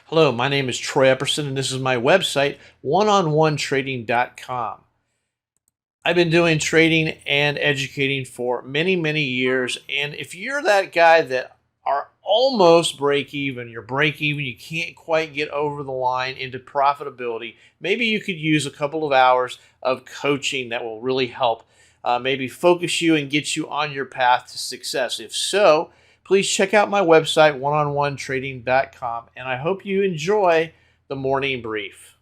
Hello, my name is Troy Epperson, and this is my website, oneononetrading.com. I've been doing trading and educating for many, many years, and if you're that guy that are almost break even, you're break even, you can't quite get over the line into profitability, maybe you could use a couple of hours of coaching that will really help maybe focus you and get you on your path to success. If so, please check out my website, oneononetrading.com, and I hope you enjoy the morning brief.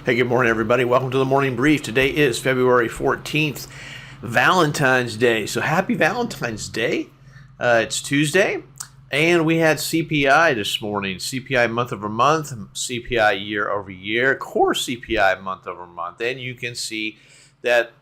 Hey, good morning, everybody. Welcome to the morning brief. Today is February 14th, Valentine's Day. So happy Valentine's Day. It's Tuesday, and we had CPI this morning. CPI month over month, CPI year over year, core CPI month over month. And you can see that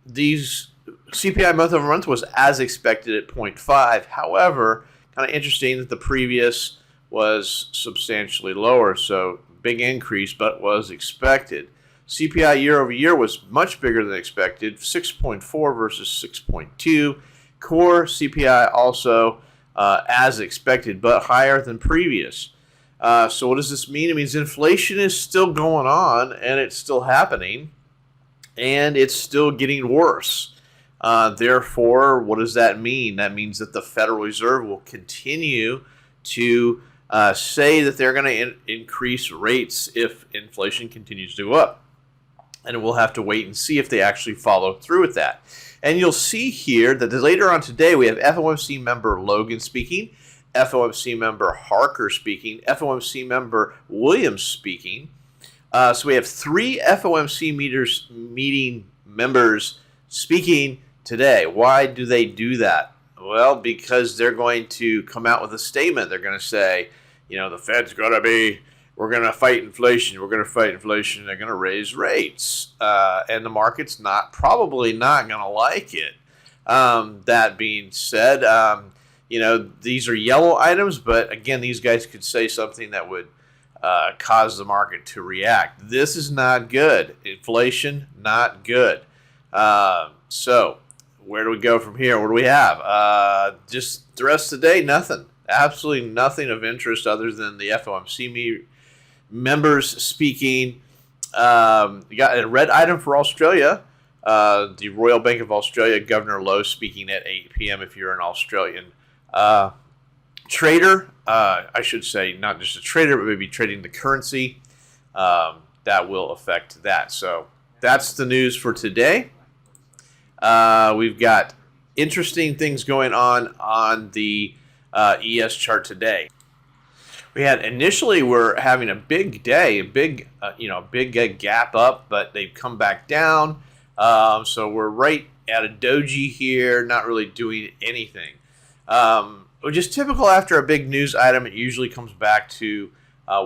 these CPI month over month was as expected at 0.5. However, kind of interesting that the previous was substantially lower. So big increase, but was expected. CPI year over year was much bigger than expected, 6.4 versus 6.2. Core CPI also as expected, but higher than previous. So what does this mean? It means inflation is still going on, and it's still happening, and it's still getting worse. Therefore, what does that mean? That means that the Federal Reserve will continue to say that they're going to increase rates if inflation continues to go up. And we'll have to wait and see if they actually follow through with that. And you'll see here that later on today we have FOMC member Logan speaking, FOMC member Harker speaking, FOMC member Williams speaking. So we have three FOMC meeting members speaking today. Why do they do that? Well, because they're going to come out with a statement. They're going to say, the Fed's we're going to fight inflation. They're going to raise rates. And the market's probably not going to like it. That being said, these are yellow items, but again, these guys could say something that would cause the market to react. This is not good. Inflation, not good. So where do we go from here? What do we have? Just the rest of the day, nothing. Absolutely nothing of interest other than the FOMC members speaking. You got a red item for Australia. The Royal Bank of Australia, Governor Lowe speaking at 8 p.m. if you're an Australian trader. I should say not just a trader, but maybe trading the currency. That will affect that. So that's the news for today. We've got interesting things going on the ES chart today. We had initially we're having a big day, a big gap up, but they've come back down. So we're right at a doji here, not really doing anything. Which is typical after a big news item. It usually comes back to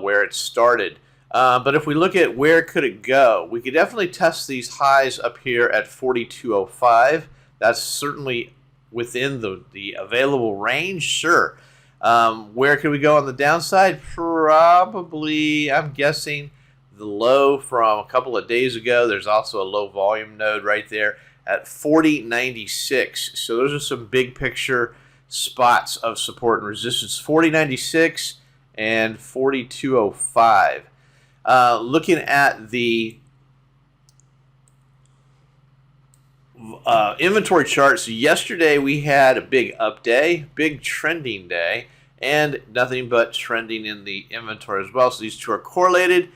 where it started. But if we look at where could it go, we could definitely test these highs up here at 42.05. That's certainly within the available range, sure. Where could we go on the downside? Probably, I'm guessing, the low from a couple of days ago. There's also a low volume node right there at 40.96. So those are some big picture spots of support and resistance, 40.96 and 42.05. Looking at the inventory charts, yesterday we had a big up day, big trending day, and nothing but trending in the inventory as well. So these two are correlated.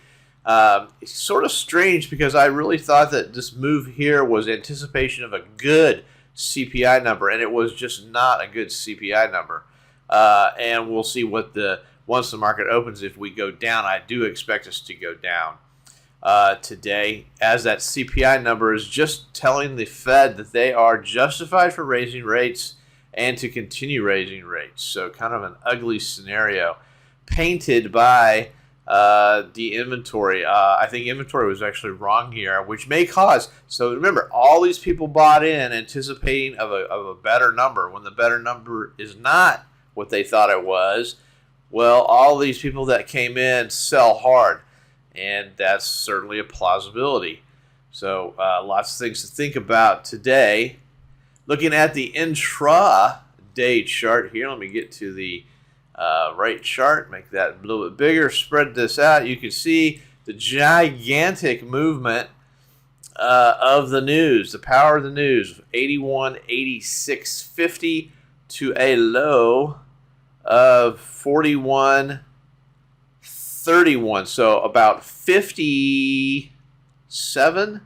It's sort of strange because I really thought that this move here was anticipation of a good CPI number, and it was just not a good CPI number. And we'll see once the market opens, if we go down. I do expect us to go down today, as that CPI number is just telling the Fed that they are justified for raising rates and to continue raising rates. So kind of an ugly scenario painted by the inventory. I think inventory was actually wrong here, which may cause. So remember, all these people bought in anticipating of a better number. When the better number is not what they thought it was, well, all these people that came in sell hard, and that's certainly a plausibility. So lots of things to think about today. Looking at the intra-day chart here, let me get to the right chart. Make that a little bit bigger. Spread this out. You can see the gigantic movement of the news, the power of the news, 81.8650 to a low of 41.31. So about 57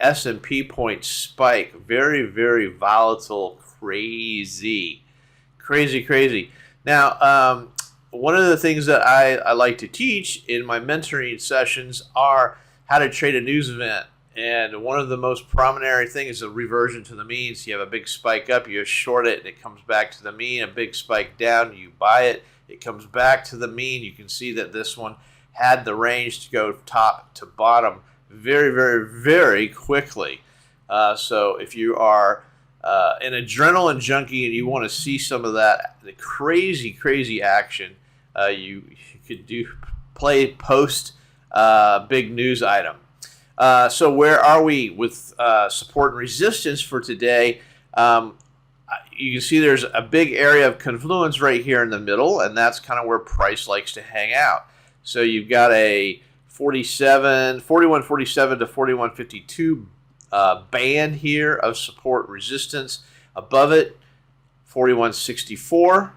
S&P point spike. Very, very volatile, crazy. Now, one of the things that I like to teach in my mentoring sessions are how to trade a news event. And one of the most prominent things is a reversion to the mean. So you have a big spike up, you short it, and it comes back to the mean. A big spike down, you buy it, it comes back to the mean. You can see that this one had the range to go top to bottom very, very, very quickly. So if you are an adrenaline junkie and you want to see some of that, the crazy action, you could play post big news item. So where are we with support and resistance for today? You can see there's a big area of confluence right here in the middle, and that's kind of where price likes to hang out. So you've got a 41.47 to 41.52 band here of support resistance. Above it, 41.64,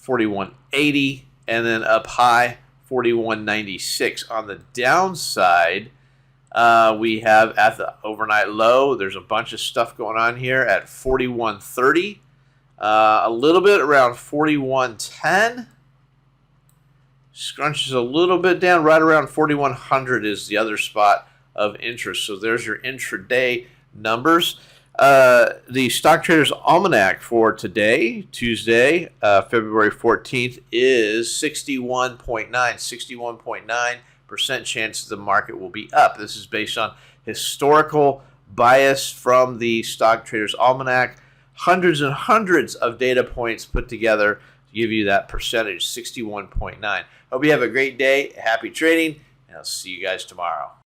41.80, and then up high, 41.96. On the downside, we have at the overnight low, there's a bunch of stuff going on here at 41.30, a little bit around 41.10. Scrunches a little bit down, right around 4100 is the other spot of interest. So there's your intraday numbers. The Stock Traders Almanac for today, Tuesday, February 14th, is 61.9% chance the market will be up. This is based on historical bias from the Stock Traders Almanac. Hundreds and hundreds of data points put together to give you that percentage, 61.9. Hope you have a great day. Happy trading, and I'll see you guys tomorrow.